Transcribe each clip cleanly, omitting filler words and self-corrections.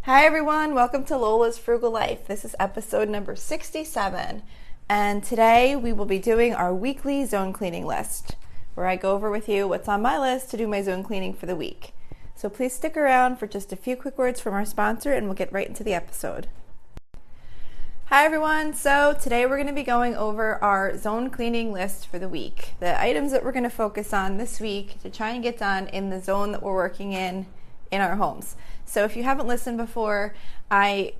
Hi everyone, welcome to Lola's Frugal Life. This is episode number 67, and today we will be doing our weekly zone cleaning list, where I go over with you what's on my list to do my zone cleaning for the week. So please stick around for just a few quick words from our sponsor and we'll get right into the episode. Hi everyone, so today we're going to be going over our zone cleaning list for the week. The items that we're going to focus on this week to try and get done in the zone that we're working in our homes. So if you haven't listened before, I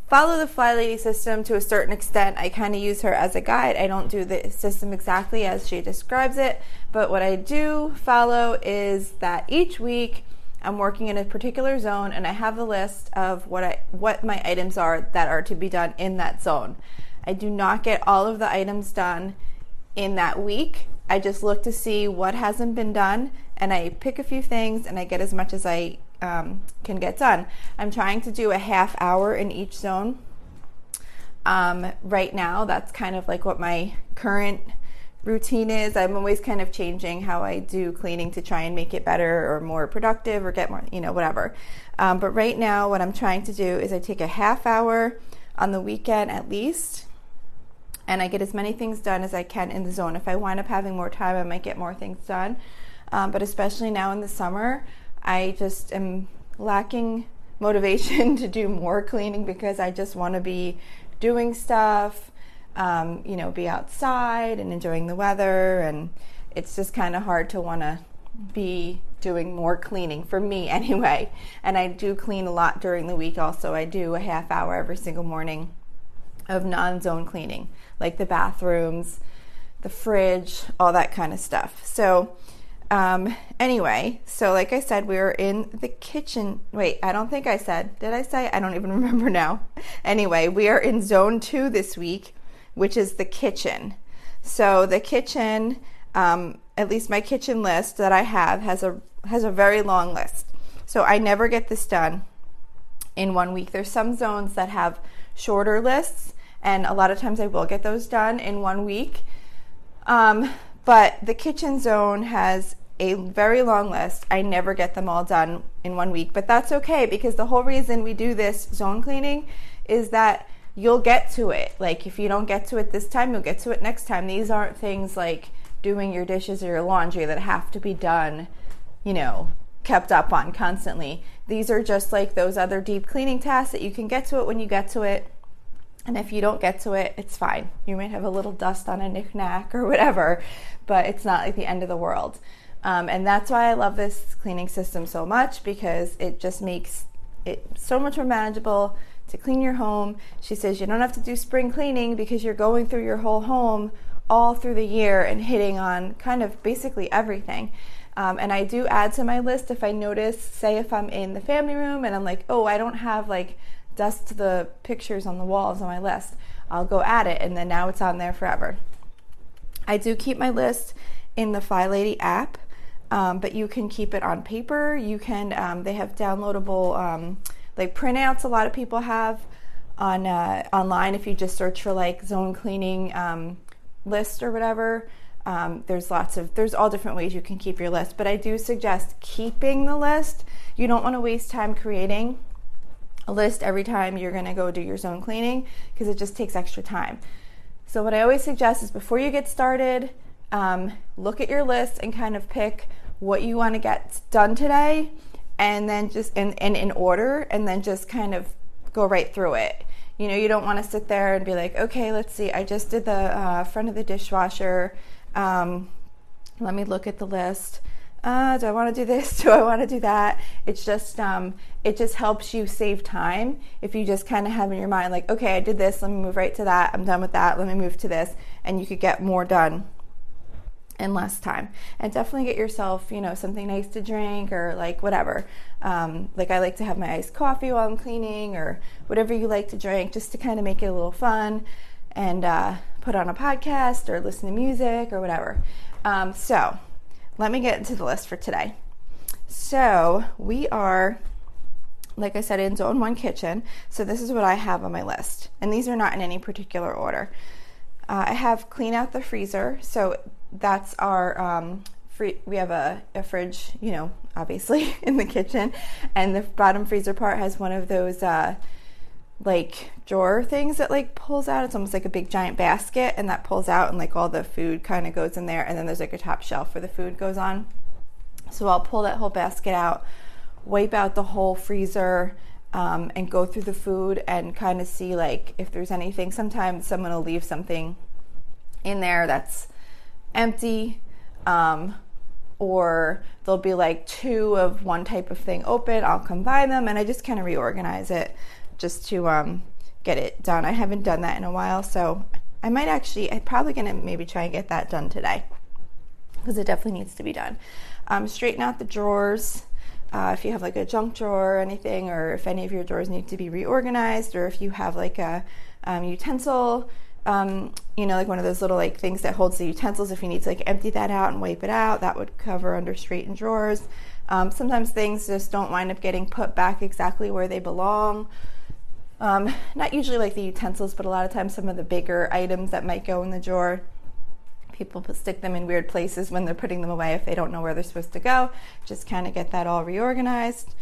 follow the Fly Lady system to a certain extent. I kind of use her as a guide. I don't do the system exactly as she describes it, but what I do follow is that each week I'm working in a particular zone and I have a list of what my items are that are to be done in that zone. I do not get all of the items done in that week. I just look to see what hasn't been done and I pick a few things and I get as much as I can get done. I'm trying to do a half hour in each zone. Right now, that's kind of like what my current routine is. I'm always kind of changing how I do cleaning to try and make it better or more productive or get more, whatever. But right now, what I'm trying to do is I take a half hour on the weekend at least, and I get as many things done as I can in the zone. If I wind up having more time, I might get more things done. But especially now in the summer, I just am lacking motivation to do more cleaning because I just want to be doing stuff, be outside and enjoying the weather, and it's just kind of hard to want to be doing more cleaning for me anyway. And I do clean a lot during the week also. I do a half hour every single morning of non-zone cleaning, like the bathrooms, the fridge, all that kind of stuff. So anyway, so like I said, we were in the kitchen. Wait, I don't think I said, did I say? I don't even remember now. Anyway, we are in zone 2 this week, which is the kitchen. So the kitchen, at least my kitchen list that I have has a very long list. So I never get this done in 1 week. There's some zones that have shorter lists, and a lot of times I will get those done in 1 week. But the kitchen zone has a very long list. I never get them all done in 1 week, but that's okay because the whole reason we do this zone cleaning is that you'll get to it. Like if you don't get to it this time, you'll get to it next time. These aren't things like doing your dishes or your laundry that have to be done, kept up on constantly. These are just like those other deep cleaning tasks that you can get to it when you get to it. And if you don't get to it, it's fine. You might have a little dust on a knick-knack or whatever, but it's not like the end of the world. And that's why I love this cleaning system so much, because it just makes it so much more manageable to clean your home. She says you don't have to do spring cleaning because you're going through your whole home all through the year and hitting on kind of basically everything. And I do add to my list if I notice, say if I'm in the family room and I'm like, oh, I don't have like dust to the pictures on the walls on my list, I'll go add it, and then now it's on there forever. I do keep my list in the Fly Lady app, but you can keep it on paper. You can, they have downloadable like printouts a lot of people have on online. If you just search for like zone cleaning list or whatever, there's all different ways you can keep your list, but I do suggest keeping the list. You don't want to waste time creating a list every time you're going to go do your zone cleaning because it just takes extra time. So what I always suggest is before you get started, look at your list and kind of pick what you want to get done today, and then just in order, and then just kind of go right through it. You don't want to sit there and be like, okay, let's see, I just did the front of the dishwasher. Let me look at the list. Do I want to do this? Do I want to do that? It's just, it just helps you save time if you just kind of have in your mind like, okay, I did this, let me move right to that. I'm done with that. Let me move to this. And you could get more done in less time. And definitely get yourself, something nice to drink or like whatever. Like I like to have my iced coffee while I'm cleaning or whatever you like to drink, just to kind of make it a little fun, and put on a podcast or listen to music or whatever. So let me get into the list for today. So we are, like I said, in Zone 1 kitchen. So this is what I have on my list. And these are not in any particular order. I have clean out the freezer. So that's our we have a fridge, obviously in the kitchen, and the bottom freezer part has one of those like drawer things that like pulls out. It's almost like a big giant basket, and that pulls out, and like all the food kind of goes in there, and then there's like a top shelf where the food goes on. So I'll pull that whole basket out, wipe out the whole freezer, and go through the food and kind of see like if there's anything. Sometimes someone will leave something in there that's empty, or there'll be like 2 of one type of thing open. I'll combine them, and I just kind of reorganize it just to get it done. I haven't done that in a while, so I'm probably gonna maybe try and get that done today, because it definitely needs to be done. Straighten out the drawers. If you have like a junk drawer or anything, or if any of your drawers need to be reorganized, or if you have like a utensil, like one of those little like things that holds the utensils, if you need to like empty that out and wipe it out, that would cover under straighten drawers. Sometimes things just don't wind up getting put back exactly where they belong. Not usually like the utensils, but a lot of times some of the bigger items that might go in the drawer, people stick them in weird places when they're putting them away if they don't know where they're supposed to go. Just kind of get that all reorganized.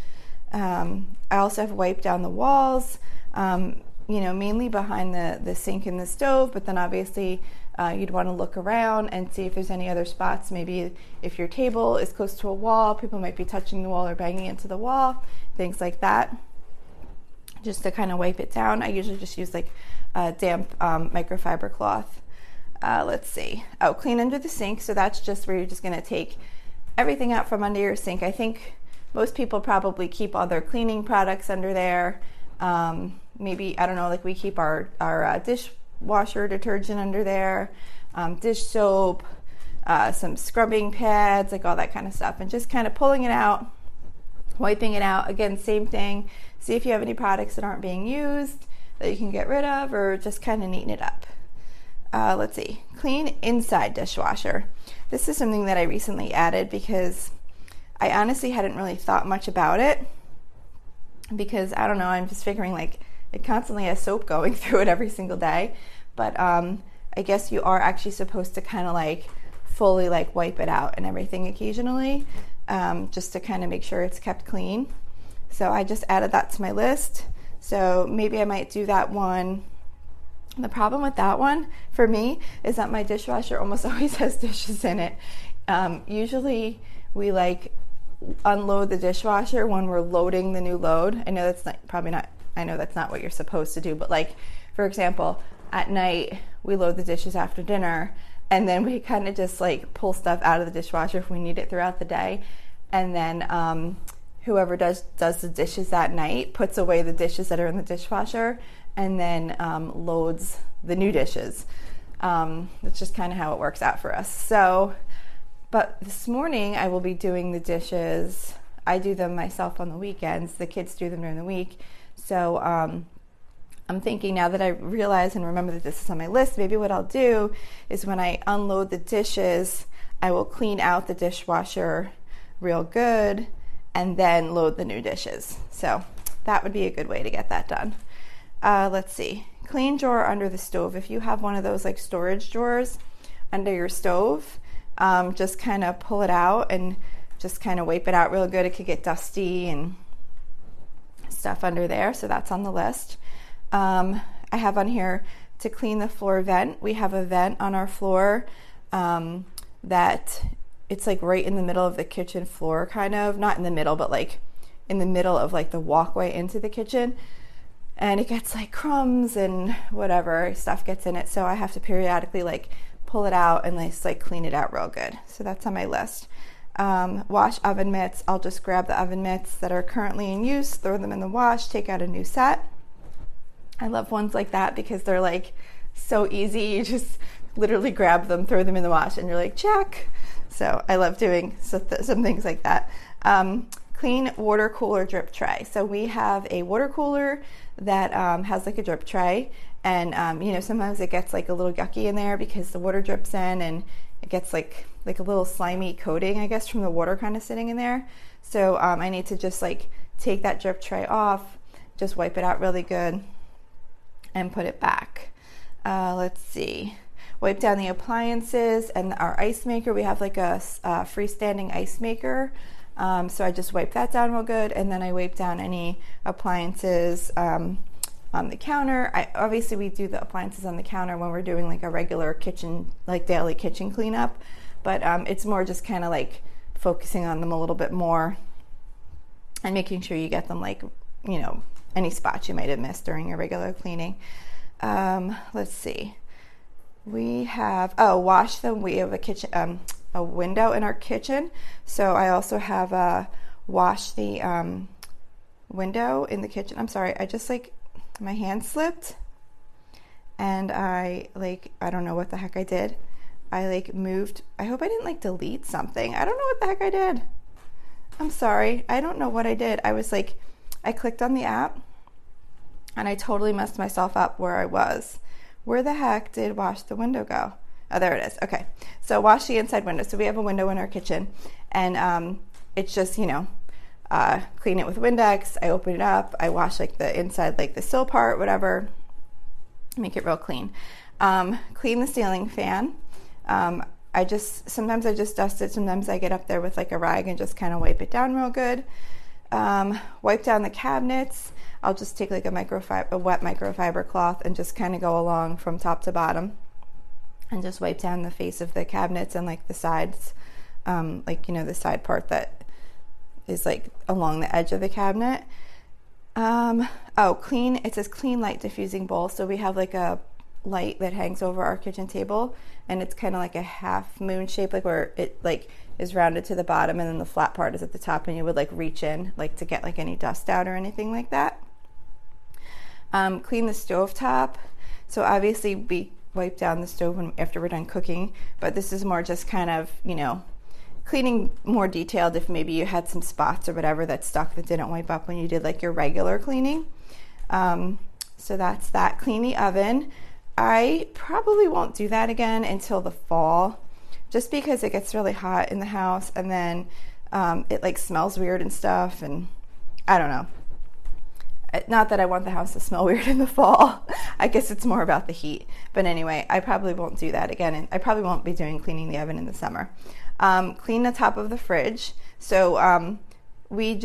I also have wiped down the walls, mainly behind the sink and the stove, but then obviously you'd want to look around and see if there's any other spots. Maybe if your table is close to a wall, people might be touching the wall or banging into the wall, things like that, just to kind of wipe it down. I usually just use like a damp microfiber cloth. Let's see. Oh, clean under the sink. So that's just where you're just going to take everything out from under your sink. I think most people probably keep all their cleaning products under there. Maybe, I don't know, like we keep our dishwasher detergent under there, dish soap, some scrubbing pads, like all that kind of stuff, and just kind of pulling it out, wiping it out. Again, same thing. See if you have any products that aren't being used that you can get rid of, or just kind of neaten it up. Let's see, clean inside dishwasher. This is something that I recently added because I honestly hadn't really thought much about it, because I don't know, I'm just figuring like it constantly has soap going through it every single day. But I guess you are actually supposed to kind of like fully like wipe it out and everything occasionally, just to kind of make sure it's kept clean. So I just added that to my list. So maybe I might do that one. The problem with that one for me is that my dishwasher almost always has dishes in it. Usually we like unload the dishwasher when we're loading the new load. I know that's not what you're supposed to do, but like, for example, at night we load the dishes after dinner, and then we kind of just like pull stuff out of the dishwasher if we need it throughout the day. And then whoever does the dishes that night puts away the dishes that are in the dishwasher, and then loads the new dishes. That's just kind of how it works out for us. So, but this morning I will be doing the dishes. I do them myself on the weekends. The kids do them during the week. So I'm thinking, now that I realize and remember that this is on my list, maybe what I'll do is when I unload the dishes, I will clean out the dishwasher real good and then load the new dishes. So that would be a good way to get that done. Let's see, clean drawer under the stove. If you have one of those like storage drawers under your stove, just kind of pull it out and just kind of wipe it out real good. It could get dusty and stuff under there, so that's on the list. I have on here to clean the floor vent. We have a vent on our floor that it's like right in the middle of the kitchen floor, kind of, not in the middle, but like in the middle of like the walkway into the kitchen. And it gets like crumbs and whatever stuff gets in it, so I have to periodically like pull it out and like clean it out real good. So that's on my list. Wash oven mitts. I'll just grab the oven mitts that are currently in use, throw them in the wash, take out a new set. I love ones like that because they're like so easy. You just literally grab them, throw them in the wash, and you're like, check. So I love doing some things like that. Clean water cooler drip tray. So we have a water cooler that has like a drip tray, and sometimes it gets like a little yucky in there because the water drips in and it gets like a little slimy coating, I guess, from the water kind of sitting in there. So I need to just like take that drip tray off, just wipe it out really good and put it back. Let's see. wipe down the appliances and our ice maker. We have like a freestanding ice maker. So I just wipe that down real good, and then I wipe down any appliances on the counter. Obviously we do the appliances on the counter when we're doing like a regular kitchen, like daily kitchen cleanup, but it's more just kind of like focusing on them a little bit more and making sure you get them, like, you know, any spots you might have missed during your regular cleaning. Let's see. We have, wash them. We have a window in our kitchen. So I also have wash the window in the kitchen. I'm sorry. I just my hand slipped and I don't know what the heck I did. I moved. I hope I didn't delete something. I don't know what the heck I did. I'm sorry. I don't know what I did. I clicked on the app and I totally messed myself up where I was. Where the heck did wash the window go? Oh, there it is. Okay. So wash the inside window. So we have a window in our kitchen, and it's just, clean it with Windex. I open it up. I wash the inside, the sill part, whatever. Make it real clean. Clean the ceiling fan. Sometimes I just dust it. Sometimes I get up there with a rag and just kind of wipe it down real good. Wipe down the cabinets. I'll just take a wet microfiber cloth and just kind of go along from top to bottom and just wipe down the face of the cabinets and the sides, the side part that is along the edge of the cabinet. Clean. It says clean light diffusing bowl. So we have a light that hangs over our kitchen table, and it's kind of like a half moon shape, where it is rounded to the bottom and then the flat part is at the top, and you would reach in to get any dust out or anything like that. Clean the stove top. So obviously we wipe down the stove after we're done cooking, but this is more just kind of, cleaning more detailed if maybe you had some spots or whatever that stuck that didn't wipe up when you did your regular cleaning. So that's that. Clean the oven. I probably won't do that again until the fall, just because it gets really hot in the house, and then it smells weird and stuff, and I don't know. Not that I want the house to smell weird in the fall. I guess it's more about the heat. But anyway, I probably won't do that again, and I probably won't be cleaning the oven in the summer. Clean the top of the fridge. So we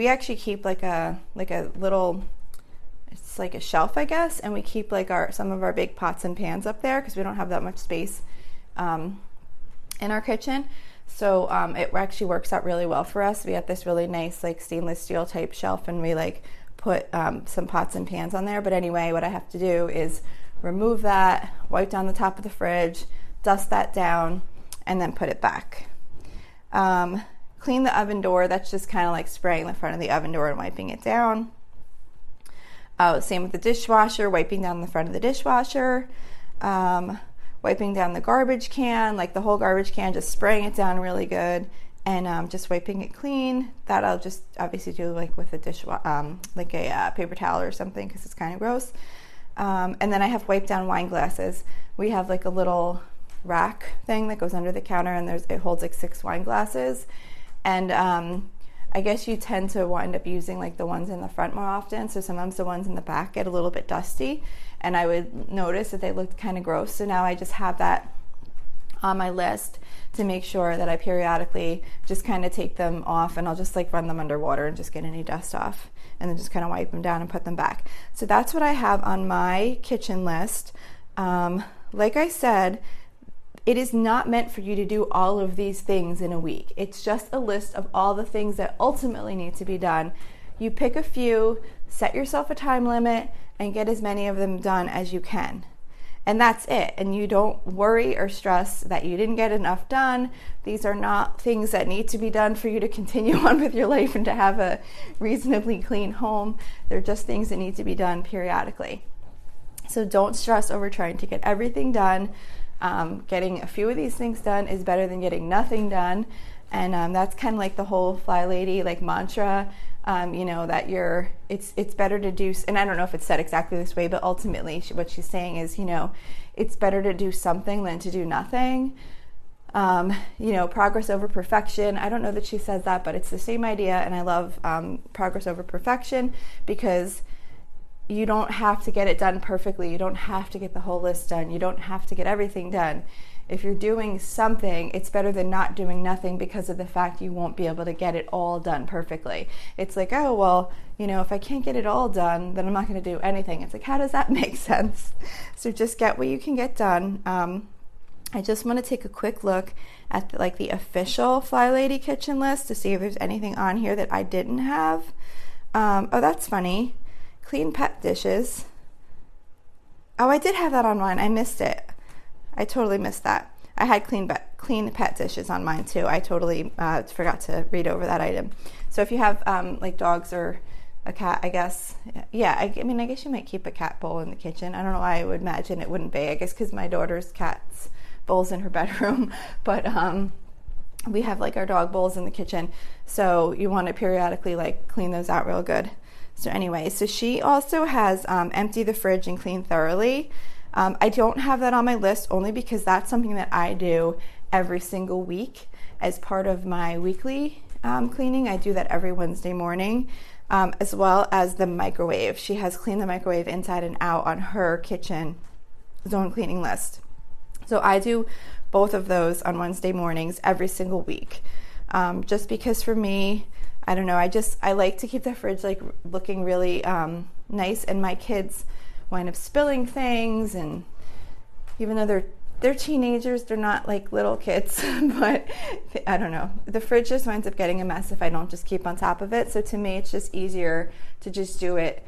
actually keep a little, it's a shelf, I guess, and we keep some of our big pots and pans up there because we don't have that much space in our kitchen. So it actually works out really well for us. We have this really nice stainless steel type shelf, and we put some pots and pans on there. But anyway, what I have to do is remove that, wipe down the top of the fridge, dust that down, and then put it back. Clean the oven door. That's just kind of spraying the front of the oven door and wiping it down. Same with the dishwasher, wiping down the front of the dishwasher, wiping down the garbage can, the whole garbage can, just spraying it down really good, and just wiping it clean. That I'll just obviously do with a a paper towel or something, because it's kind of gross. And then I have wiped down wine glasses. We have a little rack thing that goes under the counter, and it holds 6 wine glasses, and I guess you tend to wind up using the ones in the front more often, so sometimes the ones in the back get a little bit dusty, and I would notice that they looked kind of gross. So now I just have that on my list to make sure that I periodically just kind of take them off, and I'll just run them under water and just get any dust off, and then just kind of wipe them down and put them back. So that's what I have on my kitchen list. Like I said, it is not meant for you to do all of these things in a week. It's just a list of all the things that ultimately need to be done. You pick a few, set yourself a time limit, and get as many of them done as you can. And that's it. And you don't worry or stress that you didn't get enough done. These are not things that need to be done for you to continue on with your life and to have a reasonably clean home. They're just things that need to be done periodically. So don't stress over trying to get everything done. Getting a few of these things done is better than getting nothing done. And that's kind of the whole Fly Lady mantra, that it's better to do, and I don't know if it's said exactly this way, but ultimately what she's saying is, it's better to do something than to do nothing. Progress over perfection. I don't know that she says that, but it's the same idea, and I love progress over perfection, because you don't have to get it done perfectly. You don't have to get the whole list done. You don't have to get everything done. If you're doing something, it's better than not doing nothing because of the fact you won't be able to get it all done perfectly. It's like, oh, well, if I can't get it all done, then I'm not going to do anything. It's like, how does that make sense? So just get what you can get done. I just want to take a quick look at the official Fly Lady kitchen list to see if there's anything on here that I didn't have. Oh, that's funny. Clean pet dishes. Oh, I did have that on mine. I missed it. I totally missed that. I had clean pet dishes on mine too. I totally forgot to read over that item. So if you have dogs or a cat, I guess, yeah, I guess you might keep a cat bowl in the kitchen. I don't know why I would imagine it wouldn't be. I guess because my daughter's cat's bowls in her bedroom, but we have our dog bowls in the kitchen, so you want to periodically clean those out real good. So anyway, so she also has empty the fridge and clean thoroughly. I don't have that on my list only because that's something that I do every single week as part of my weekly cleaning. I do that every Wednesday morning, as well as the microwave. She has cleaned the microwave inside and out on her kitchen zone cleaning list. So I do both of those on Wednesday mornings every single week. Just because for me, I don't know, I like to keep the fridge looking really nice, and my kids wind up spilling things, and even though they're teenagers, they're not little kids, but I don't know, the fridge just winds up getting a mess if I don't just keep on top of it. So to me, it's just easier to just do it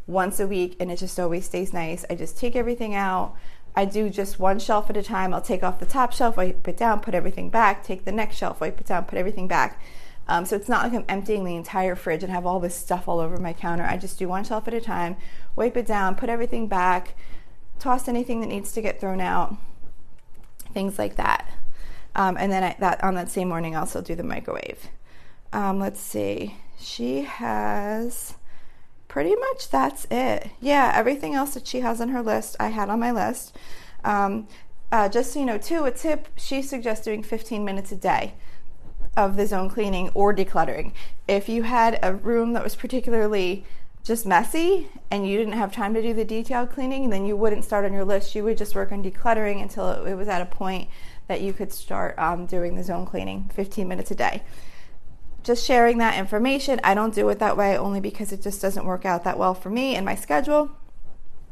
once a week, and it just always stays nice. I just take everything out. I do just one shelf at a time. I'll take off the top shelf, wipe it down, put everything back, take the next shelf, wipe it down, put everything back. So it's not like I'm emptying the entire fridge and have all this stuff all over my counter. I just do one shelf at a time, wipe it down, put everything back, toss anything that needs to get thrown out, things like that. And then on that same morning, I also do the microwave. Let's see. She has pretty much that's it. Yeah, everything else that she has on her list, I had on my list. Just so you know, too, a tip, she suggests doing 15 minutes a day of the zone cleaning or decluttering. If you had a room that was particularly just messy and you didn't have time to do the detailed cleaning, then you wouldn't start on your list. You would just work on decluttering until it was at a point that you could start doing the zone cleaning 15 minutes a day. Just sharing that information. I don't do it that way only because it just doesn't work out that well for me and my schedule.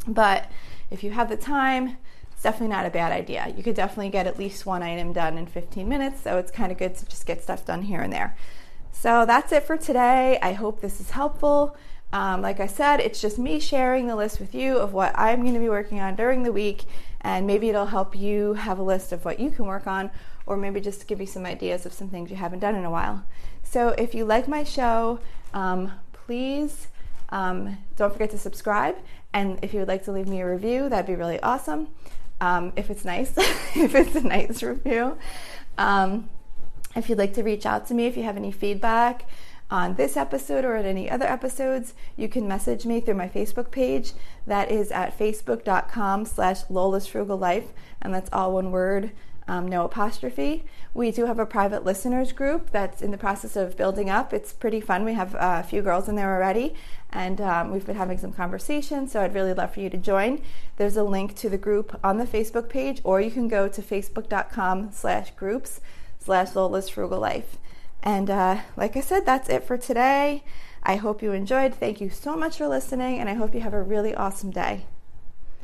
But if you have the time, it's definitely not a bad idea. You could definitely get at least one item done in 15 minutes, so it's kind of good to just get stuff done here and there. So that's it for today. I hope this is helpful. Like I said, it's just me sharing the list with you of what I'm going to be working on during the week, and maybe it'll help you have a list of what you can work on, or maybe just give you some ideas of some things you haven't done in a while. So if you like my show, please don't forget to subscribe, and if you would like to leave me a review, that'd be really awesome. If it's nice, if it's a nice review. If you'd like to reach out to me, if you have any feedback on this episode or at any other episodes, you can message me through my Facebook page. That is at facebook.com/LolaSFrugalLife, and that's all one word, no apostrophe. We do have a private listeners group that's in the process of building up. It's pretty fun. We have a few girls in there already, and we've been having some conversations, so I'd really love for you to join. There's a link to the group on the Facebook page, or you can go to facebook.com/groups/LolaSFrugalLife. And like I said, that's it for today. I hope you enjoyed. Thank you so much for listening, and I hope you have a really awesome day.